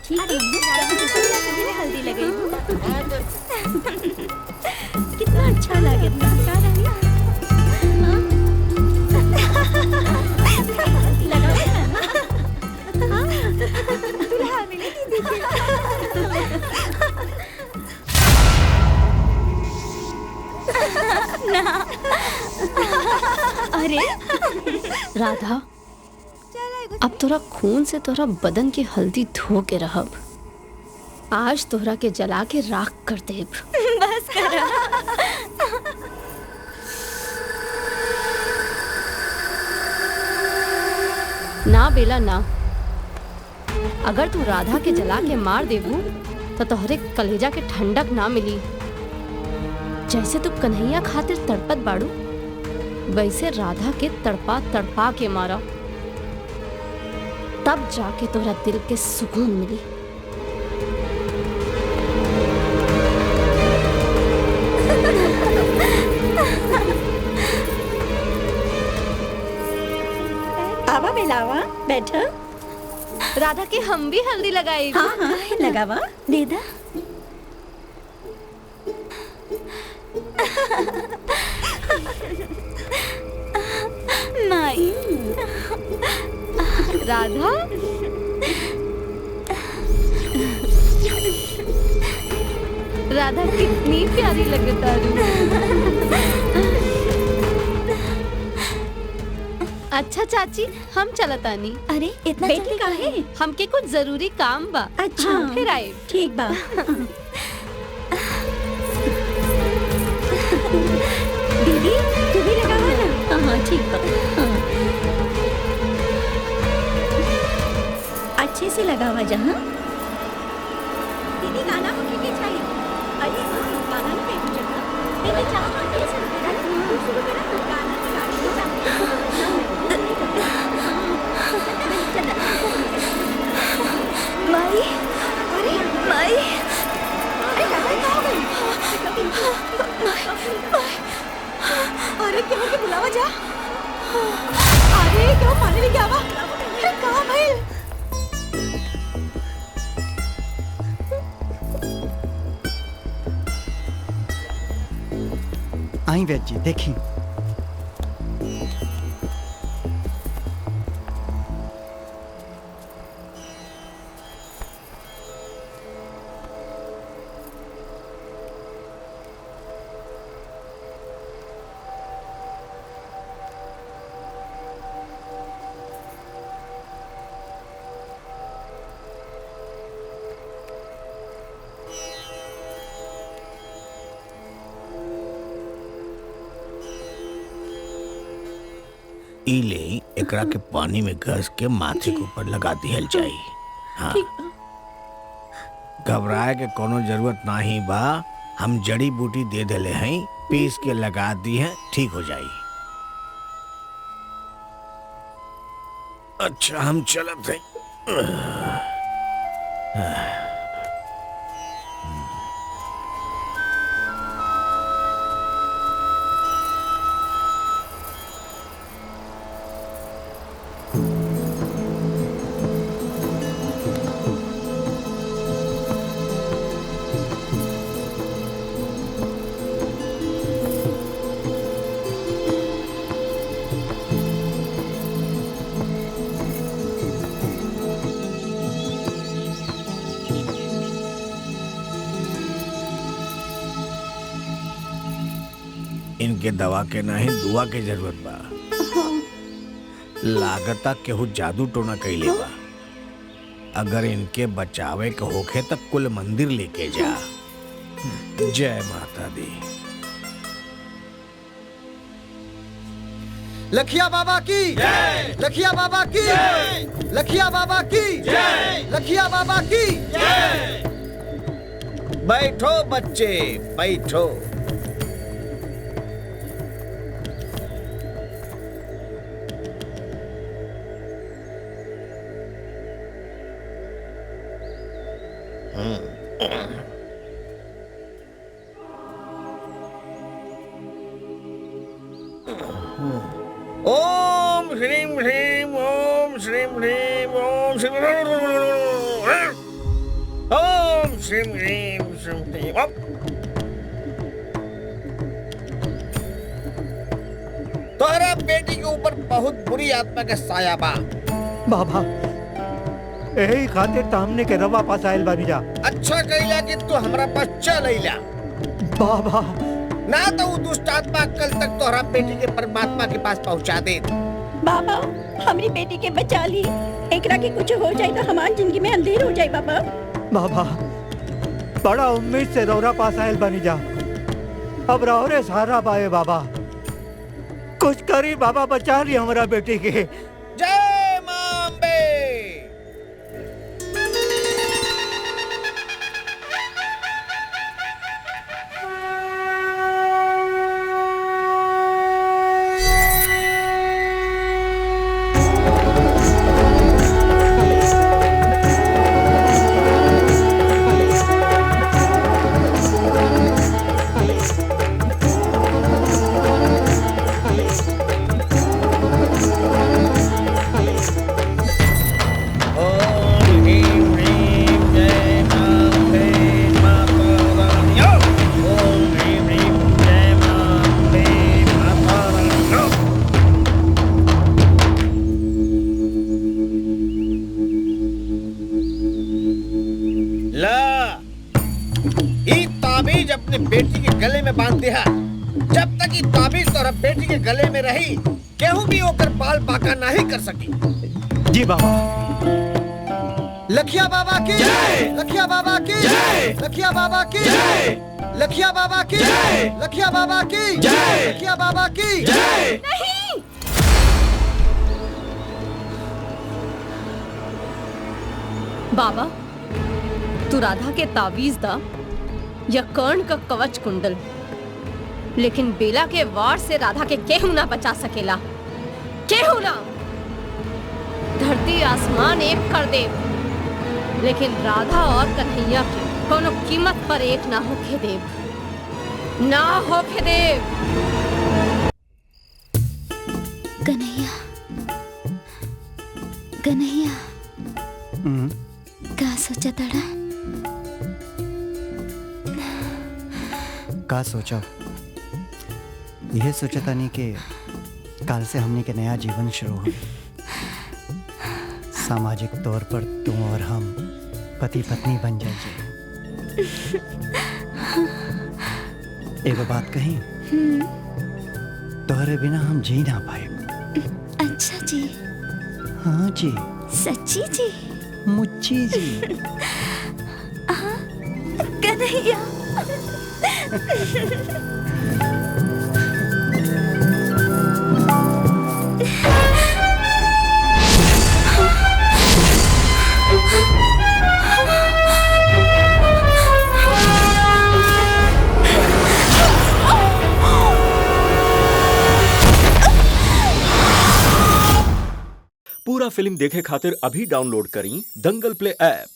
ठीक है हल्दी लगाई कितना अच्छा लगे अरे राधा, अब तोरा खून से तोरा बदन की हल्दी धो के रहब। आज तोरा के जला के राख कर देब। बस करा। ना बेला ना, अगर तू राधा के जला के मार देबू तो तोहरे कलेजा के ठंडक ना मिली। जैसे तू कन्हैया खातिर तड़पत बाड़ू, वैसे राधा के तड़पा तड़पा के मारा, तब जाके तोरा दिल के सुकून मिली। आवा बेलावा बैठा। राधा के हम भी हल्दी लगाई। हाँ हाँ लगावा दे दा। माई राधा, राधा कितनी प्यारी लगता है। अच्छा चाची, हम चलतानी। अरे इतना जल्दी काहे? हमके कुछ जरूरी काम बा। अच्छा फिर आए। ठीक बा। दीदी तू भी लगावा ना। हाँ ठीक बा। हाँ। अच्छे से लगावा जहाँ। दीदी गाना मुझे नहीं चाहिए। अरे गाना नहीं पे जगह। दीदी चाहो तो ये सब शुरू करा गाना माई, अरे माई, अरे कहाँ हो गई? अरे क्या के बुलावा जा? अरे क्यों पानी लेके आवा? अरे कहाँ भाई? आई वैद जी देखी। इले एकरा के पानी में घस के माथे के ऊपर लगा दिहल जाई। हाँ, घबराए के कोनो जरूरत नाही बा। हम जड़ी बूटी दे देले हैं, पीस के लगा दी है, ठीक हो जाई। अच्छा हम चलत हैं। इनके दवा के नहीं दुआ के जरूरत बा। लागता केहू जादू टोना कइले बा। अगर इनके बचावे के होखे तक कुल मंदिर लेके जा। जय माता दी। लखिया बाबा की जय, लखिया बाबा की जय, लखिया बाबा की जय, लखिया बाबा की जय। बैठो बच्चे बैठो। ओम श्रीम ह्रीम ओम श्रीम ह्रीम ओम श्रीम। श्रीम ह्रीम श्रीम क्लीम ओम। तोहरा बेटी के ऊपर बहुत बुरी आत्मा का साया बा। बाबा यही खातिर तो हमने के रवा पास आयल बानी जा। अच्छा कहिला कि तू हमरा पास चल अइला। बाबा ना तो वो दुष्ट आत्मा कल तक तोहरा बेटी के परमात्मा के पास पहुंचा दे। बाबा हमारी बेटी के बचा ली, एकरा के कुछ हो जाए तो हमारी जिंदगी में अंधेर हो जाए बाबा। बाबा बड़ा उम्मीद से रौरा पास आयल बानी जा। अब रौरे सहारा पाए बाबा। कुछ करी बाबा, बचा ली हमारा बेटी के। जय मां अम्बे। ताबीज अपने बेटी के गले में बांध दिया। जब तक ये ताबीज तोरा बेटी के गले में रही, केहू भी होकर बाल बाका नहीं कर सकी। जी बाबा। लखिया बाबा की जय, लखिया बाबा की जय, लखिया बाबा की जय, लखिया बाबा की जय, लखिया बाबा की जय, लखिया बाबा की जय। नहीं बाबा तू राधा के ताबीज दा या कर्ण का कवच कुंडल, लेकिन बेला के वार से राधा के केहू ना बचा सकेला। केहू ना। धरती आसमान एक कर दे, लेकिन राधा और कन्हैया के कोनो कीमत पर एक ना होके देव, ना होके देव। कन्हैया, कन्हैया का सोचा तड़ा? का सोचा? यह सोचा था नहीं कि कल से हमने के नया जीवन शुरू हो। सामाजिक तौर पर तुम और हम पति पत्नी बन जाएंगे। एक बात कही, तोहरे बिना हम जी ना पाए। अच्छा जी। हाँ जी। सच्ची जी? मुच्ची जी। कन्हैया। पूरा फिल्म देखे खातिर अभी डाउनलोड करी दंगल प्ले ऐप।